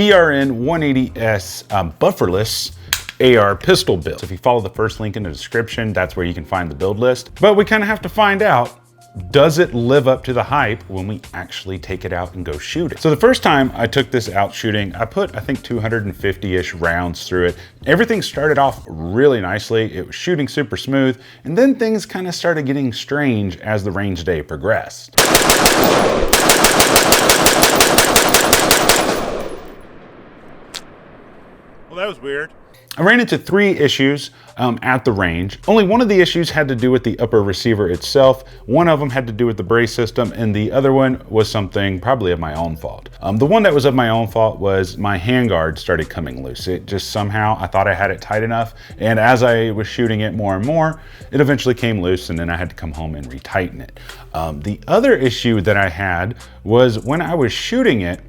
BRN 180S bufferless AR pistol build. So if you follow the first link in the description, that's where you can find the build list. But we kind of have to find out, does it live up to the hype when we actually take it out and go shoot it? So the first time I took this out shooting, I put, I think 250-ish rounds through it. Everything started off really nicely. It was shooting super smooth. And then things kind of started getting strange as the range day progressed. Well, that was weird. I ran into 3 issues at the range. Only one of the issues had to do with the upper receiver itself. One of them had to do with the brace system, and the other one was something probably of my own fault. The one that was of my own fault was my handguard started coming loose. It just somehow, I thought I had it tight enough, and as I was shooting it more and more, it eventually came loose, and then I had to come home and retighten it. The other issue that I had was when I was shooting it,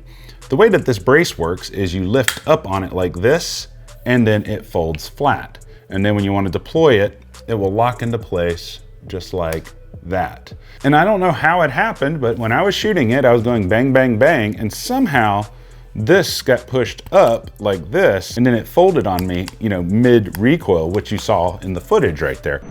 the way that this brace works is you lift up on it like this, and then it folds flat. And then when you want to deploy it, it will lock into place just like that. And I don't know how it happened, but when I was shooting it, I was going bang, bang, bang, and somehow this got pushed up like this, and then it folded on me, you know, mid recoil, which you saw in the footage right there.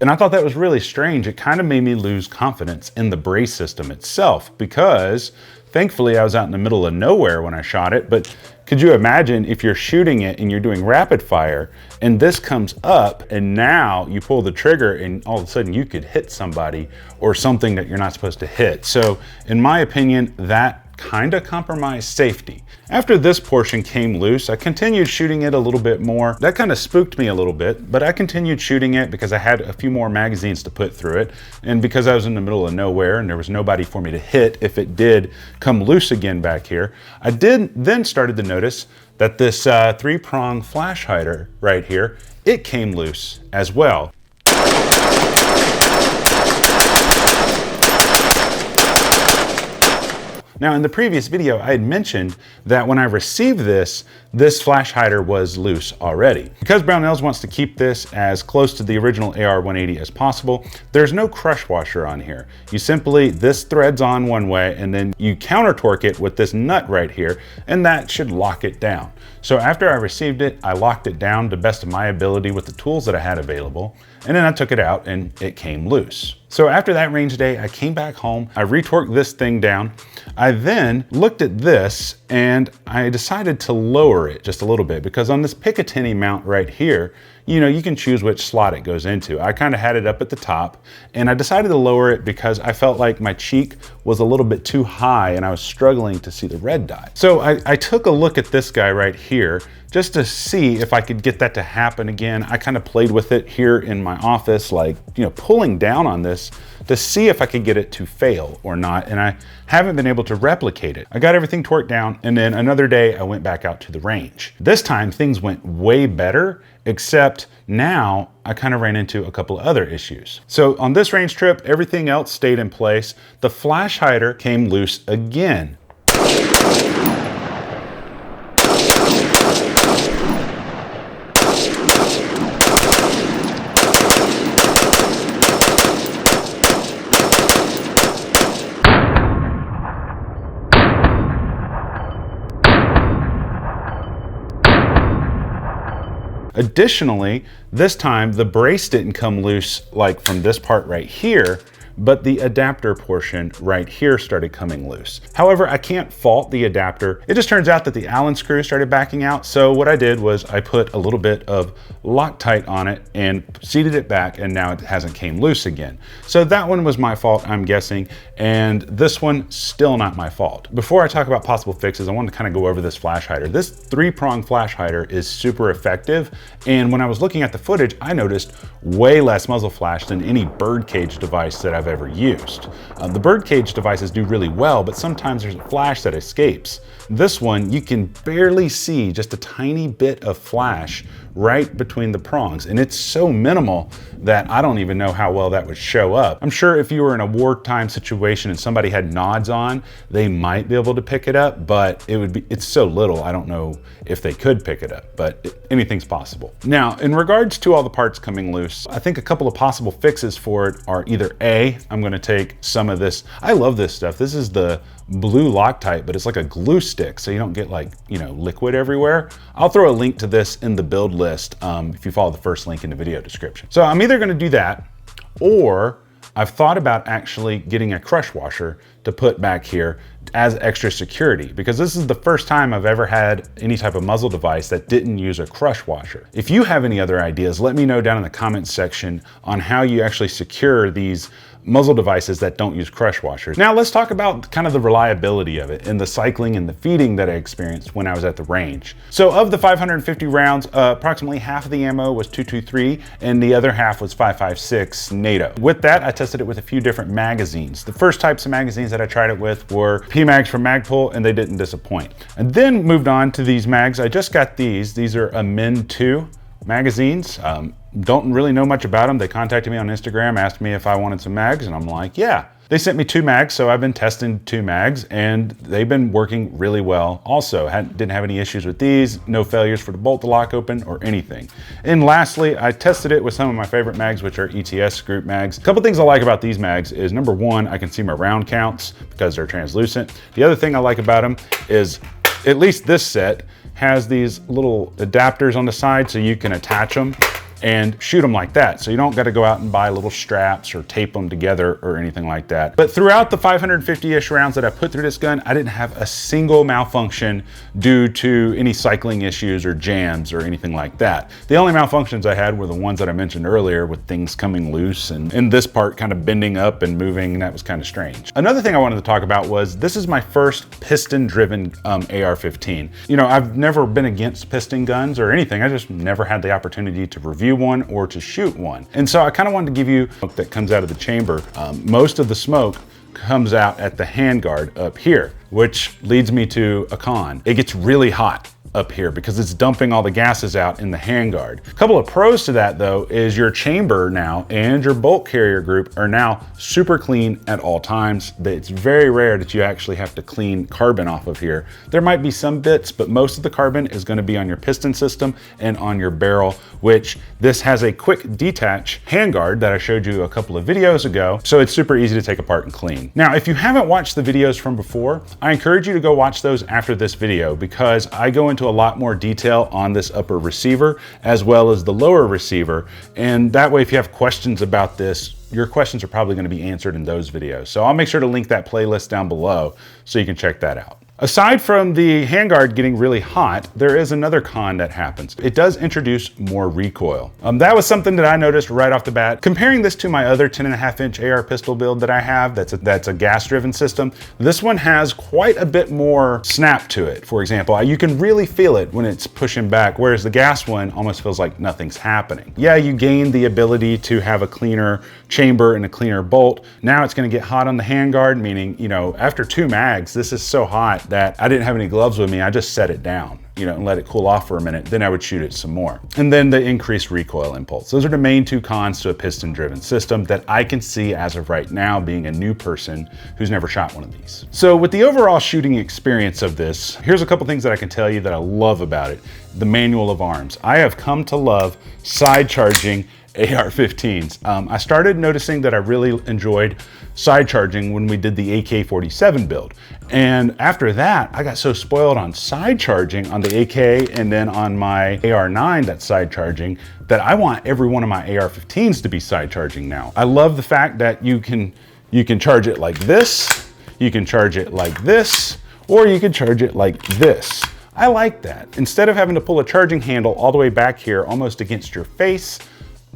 And I thought that was really strange. It kind of made me lose confidence in the brace system itself, because thankfully I was out in the middle of nowhere when I shot it. But could you imagine if you're shooting it and you're doing rapid fire and this comes up and now you pull the trigger and all of a sudden you could hit somebody or something that you're not supposed to hit. So in my opinion, that kind of compromised safety. After this portion came loose, I continued shooting it a little bit more. That kind of spooked me a little bit, but I continued shooting it because I had a few more magazines to put through it, and because I was in the middle of nowhere and there was nobody for me to hit if it did come loose again back here. I then started to notice that this 3-prong flash hider right here, it came loose as well. Now in the previous video, I had mentioned that when I received this flash hider was loose already. Because Brownells wants to keep this as close to the original AR-180 as possible, there's no crush washer on here. You simply, this threads on one way and then you counter torque it with this nut right here, and that should lock it down. So after I received it, I locked it down to the best of my ability with the tools that I had available, and then I took it out and it came loose. So after that range day, I came back home, I retorqued this thing down. I then looked at this and I decided to lower it just a little bit, because on this Picatinny mount right here, you know, you can choose which slot it goes into. I kind of had it up at the top, and I decided to lower it because I felt like my cheek was a little bit too high and I was struggling to see the red dot. So I took a look at this guy right here just to see if I could get that to happen again. I kind of played with it here in my office, like, you know, pulling down on this to see if I could get it to fail or not, and I haven't been able to replicate it. I got everything torqued down, and then another day I went back out to the range. This time things went way better, except now I kind of ran into a couple of other issues. So on this range trip, everything else stayed in place. The flash hider came loose again. Additionally, this time the brace didn't come loose like from this part right here, but the adapter portion right here started coming loose. However, I can't fault the adapter. It just turns out that the Allen screw started backing out. So what I did was I put a little bit of Loctite on it and seated it back, and now it hasn't came loose again. So that one was my fault, I'm guessing, and this one still not my fault. Before I talk about possible fixes, I want to kind of go over this flash hider. This 3-prong flash hider is super effective, and when I was looking at the footage, I noticed way less muzzle flash than any birdcage device that I've I've ever used. The birdcage devices do really well, but sometimes there's a flash that escapes. This one, you can barely see just a tiny bit of flash right between the prongs, and it's so minimal that I don't even know how well that would show up. I'm sure if you were in a wartime situation and somebody had nods on, they might be able to pick it up, but it's so little, I don't know if they could pick it up, but anything's possible. Now, in regards to all the parts coming loose, I think a couple of possible fixes for it are either A, I'm gonna take some of this, I love this stuff, this is the blue Loctite, but it's like a glue stick, so you don't get like, liquid everywhere. I'll throw a link to this in the build list if you follow the first link in the video description. So I'm either gonna do that, or I've thought about actually getting a crush washer to put back here as extra security, because this is the first time I've ever had any type of muzzle device that didn't use a crush washer. If you have any other ideas, let me know down in the comments section on how you actually secure these muzzle devices that don't use crush washers. Now let's talk about kind of the reliability of it and the cycling and the feeding that I experienced when I was at the range. So of the 550 rounds, approximately half of the ammo was 223 and the other half was 5.56 NATO. With that, I tested it with a few different magazines. The first types of magazines that I tried it with were P-Mags from Magpul, and they didn't disappoint. And then moved on to these mags. I just got these. These are a Min 2 magazines. Don't really know much about them. They contacted me on Instagram, asked me if I wanted some mags, and I'm like, yeah. They sent me 2 mags, so I've been testing 2 mags, and they've been working really well. Also, didn't have any issues with these, no failures for the bolt to lock open or anything. And lastly, I tested it with some of my favorite mags, which are EDSA group mags. A couple things I like about these mags is, number one, I can see my round counts because they're translucent. The other thing I like about them is, at least this set has these little adapters on the side so you can attach them and shoot them like that. So you don't got to go out and buy little straps or tape them together or anything like that. But throughout the 550-ish rounds that I put through this gun, I didn't have a single malfunction due to any cycling issues or jams or anything like that. The only malfunctions I had were the ones that I mentioned earlier with things coming loose and this part kind of bending up and moving, and that was kind of strange. Another thing I wanted to talk about was, this is my first piston-driven AR-15. I've never been against piston guns or anything. I just never had the opportunity to review one or to shoot one. And so I kind of wanted to give you smoke that comes out of the chamber. Most of the smoke comes out at the handguard up here, which leads me to a con. It gets really hot up here because it's dumping all the gases out in the handguard. A couple of pros to that though is your chamber now and your bolt carrier group are now super clean at all times. It's very rare that you actually have to clean carbon off of here. There might be some bits, but most of the carbon is going to be on your piston system and on your barrel, which this has a quick detach handguard that I showed you a couple of videos ago, so it's super easy to take apart and clean. Now, if you haven't watched the videos from before, I encourage you to go watch those after this video, because I go into a lot more detail on this upper receiver as well as the lower receiver, and that way if you have questions about this, your questions are probably going to be answered in those videos. So I'll make sure to link that playlist down below so you can check that out. Aside from the handguard getting really hot, there is another con that happens. It does introduce more recoil. That was something that I noticed right off the bat. Comparing this to my other 10.5-inch AR pistol build that I have, that's a gas-driven system, this one has quite a bit more snap to it. For example, you can really feel it when it's pushing back, whereas the gas one almost feels like nothing's happening. Yeah, you gain the ability to have a cleaner chamber and a cleaner bolt. Now it's gonna get hot on the handguard, meaning, after 2 mags, this is so hot that I didn't have any gloves with me. I just set it down, and let it cool off for a minute. Then I would shoot it some more. And then the increased recoil impulse. Those are the main 2 cons to a piston-driven system that I can see as of right now, being a new person who's never shot one of these. So with the overall shooting experience of this, here's a couple things that I can tell you that I love about it. The manual of arms. I have come to love side charging AR-15s. I started noticing that I really enjoyed side charging when we did the AK-47 build. And after that, I got so spoiled on side charging on the AK and then on my AR-9 that's side charging, that I want every one of my AR-15s to be side charging now. I love the fact that you can charge it like this, you can charge it like this, or you can charge it like this. I like that. Instead of having to pull a charging handle all the way back here almost against your face,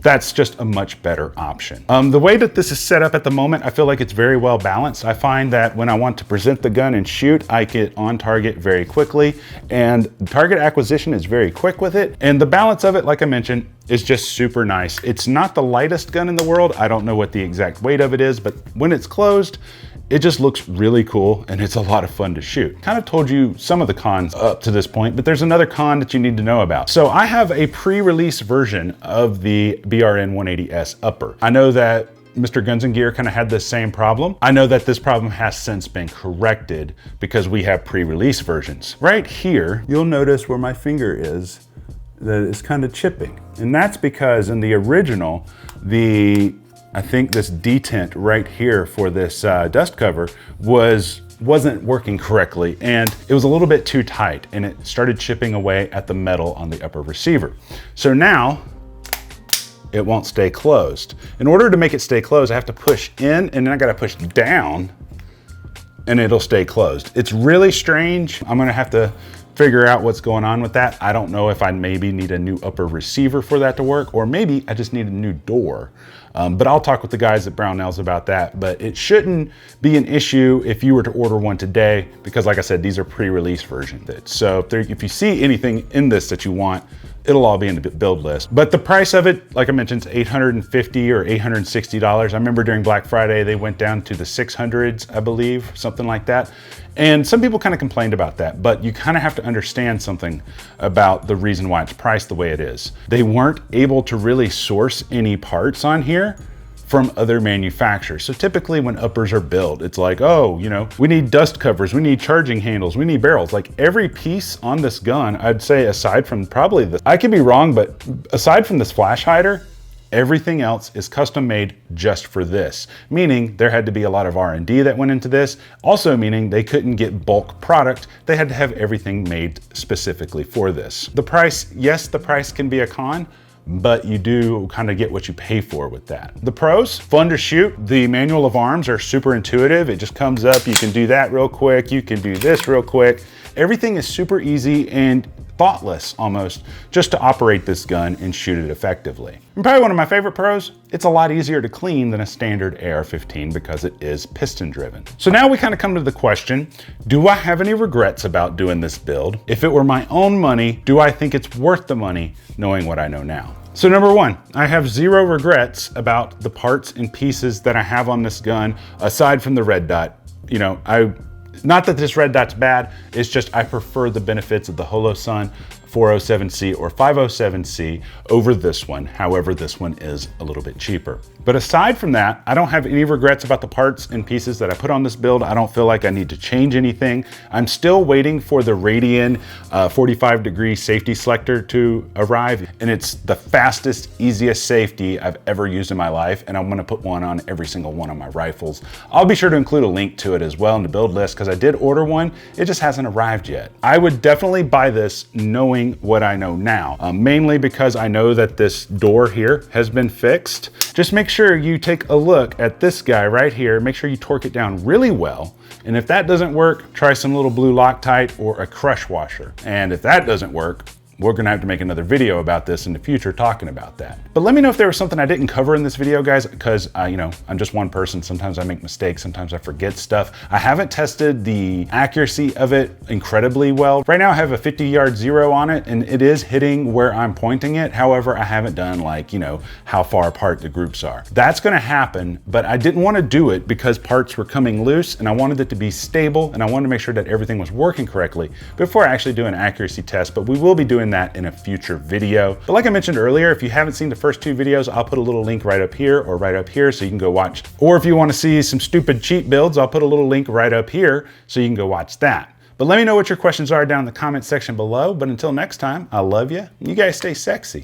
that's just a much better option. The way that this is set up at the moment, I feel like it's very well balanced. I find that when I want to present the gun and shoot, I get on target very quickly, and target acquisition is very quick with it. And the balance of it, like I mentioned, is just super nice. It's not the lightest gun in the world. I don't know what the exact weight of it is, but when it's closed, it just looks really cool and it's a lot of fun to shoot. Kind of told you some of the cons up to this point, but there's another con that you need to know about. So I have a pre-release version of the BRN 180S upper. I know that Mr. Guns and Gear kind of had this same problem. I know that this problem has since been corrected because we have pre-release versions. Right here, you'll notice where my finger is, that it's kind of chipping. And that's because in the original, I think this detent right here for this dust cover wasn't working correctly, and it was a little bit too tight, and it started chipping away at the metal on the upper receiver. So now it won't stay closed. In order to make it stay closed, I have to push in, and then I gotta push down, and it'll stay closed. It's really strange. I'm gonna have to figure out what's going on with that. I don't know if I maybe need a new upper receiver for that to work, or maybe I just need a new door. But I'll talk with the guys at Brownells about that. But it shouldn't be an issue if you were to order one today, because like I said, these are pre-release versions. So if you see anything in this that you want, it'll all be in the build list. But the price of it, like I mentioned, is $850 or $860. I remember during Black Friday, they went down to the 600s, I believe, something like that. And some people kind of complained about that, but you kind of have to understand something about the reason why it's priced the way it is. They weren't able to really source any parts on here from other manufacturers. So typically when uppers are built, it's like, oh, you know, we need dust covers, we need charging handles, we need barrels. Like every piece on this gun, I'd say aside from probably the, I could be wrong, but aside from this flash hider, everything else is custom made just for this. Meaning there had to be a lot of R&D that went into this. Also meaning they couldn't get bulk product. They had to have everything made specifically for this. The price, yes, the price can be a con, but you do kind of get what you pay for with that. The pros, fun to shoot. The manual of arms are super intuitive. It just comes up, you can do that real quick, you can do this real quick. Everything is super easy and thoughtless almost, just to operate this gun and shoot it effectively. And probably one of my favorite pros, it's a lot easier to clean than a standard AR-15 because it is piston driven. So now we kind of come to the question, do I have any regrets about doing this build? If it were my own money, do I think it's worth the money knowing what I know now? So number one, I have zero regrets about the parts and pieces that I have on this gun, aside from the red dot. You know, not that this red dot's bad, it's just I prefer the benefits of the Holosun 407C or 507C over this one. However, this one is a little bit cheaper. But aside from that, I don't have any regrets about the parts and pieces that I put on this build. I don't feel like I need to change anything. I'm still waiting for the Radian 45-degree safety selector to arrive, and it's the fastest, easiest safety I've ever used in my life, and I'm gonna put one on every single one of my rifles. I'll be sure to include a link to it as well in the build list, because I did order one, it just hasn't arrived yet. I would definitely buy this knowing what I know now, mainly because I know that this door here has been fixed. Just make sure you take a look at this guy right here. Make sure you torque it down really well. And if that doesn't work, try some little blue Loctite or a crush washer. And if that doesn't work, we're gonna have to make another video about this in the future talking about that. But let me know if there was something I didn't cover in this video, guys, because you know, I'm just one person. Sometimes I make mistakes, sometimes I forget stuff. I haven't tested the accuracy of it incredibly well. Right now I have a 50-yard zero on it, and it is hitting where I'm pointing it. However, I haven't done like, you know, how far apart the groups are. That's gonna happen, but I didn't wanna do it because parts were coming loose, and I wanted it to be stable, and I wanted to make sure that everything was working correctly before I actually do an accuracy test, but we will be doing that in a future video. But like I mentioned earlier, if you haven't seen the first two videos, I'll put a little link right up here or right up here so you can go watch. Or if you want to see some stupid cheat builds, I'll put a little link right up here so you can go watch that. But let me know what your questions are down in the comment section below. But until next time, I love you. You guys stay sexy.